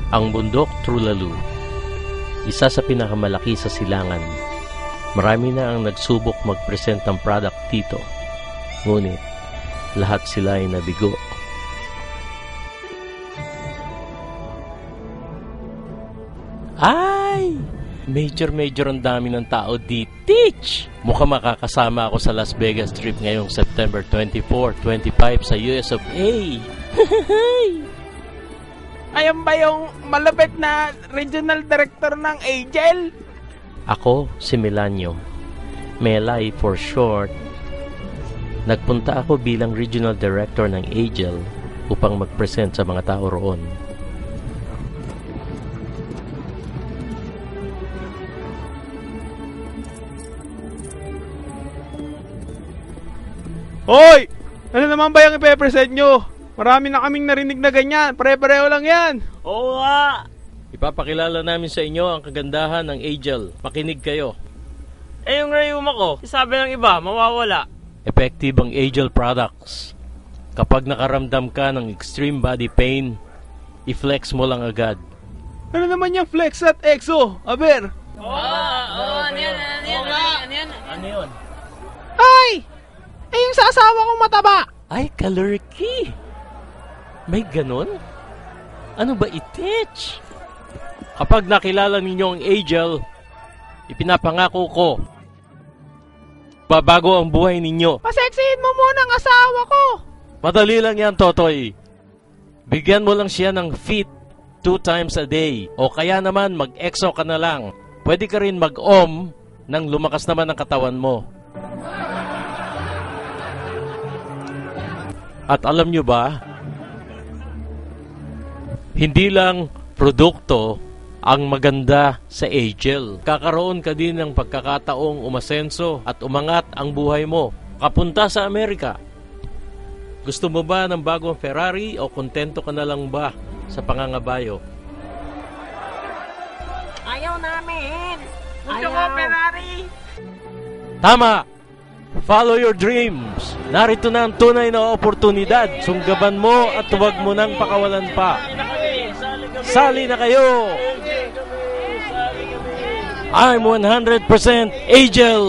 Ang bundok Trulalu, isa sa pinakamalaki sa silangan. Marami na ang nagsubok mag-present ng product dito. Ngunit, lahat sila ay nabigo. Ay! Major ang dami ng tao dito. Mukhang makakasama ako sa Las Vegas trip ngayong September 24, 25 sa US of A. Ayan ba yung malapit na regional director ng Angel? Ako, si Melanio. Melay for short. Nagpunta ako bilang regional director ng Angel upang mag-present sa mga tao roon. Hoy! Ano naman ba yung ipe-present nyo? Marami na kaming narinig na ganyan. Pare-pareho lang yan. Oo nga. Ipapakilala namin sa inyo ang kagandahan ng Angel. Makinig kayo. Eh yung rayuma ko, sabi ng iba, mawawala. Effective ang Angel products. Kapag nakaramdam ka ng extreme body pain, i-flex mo lang agad. Ano naman yung Flex at Exo? Aber? Ano yun? Ay! Eh yung sa asawa kong mataba. Ay, kalurki! May ganon? Ano ba itich? Kapag nakilala ninyo ang Angel, ipinapangako ko, babago ang buhay ninyo. Paseksihin mo muna ang asawa ko. Madali lang yan, Totoy. Bigyan mo lang siya ng fit 2 times a day. O kaya naman mag-exo ka na lang. Pwede ka rin mag-om nang lumakas naman ang katawan mo. At alam nyo ba, hindi lang produkto ang maganda sa Angel. Kakaroon ka din ng pagkakataong umasenso at umangat ang buhay mo. Kapunta sa Amerika. Gusto mo ba ng bagong Ferrari o kontento ka na lang ba sa pangangabayo? Ayaw namin. Gusto ko Ayaw. Ferrari. Tama! Follow your dreams. Narito na ang tunay na oportunidad. Sunggaban mo at huwag mo nang pakawalan pa. Sali na kayo! I'm 100% Angel!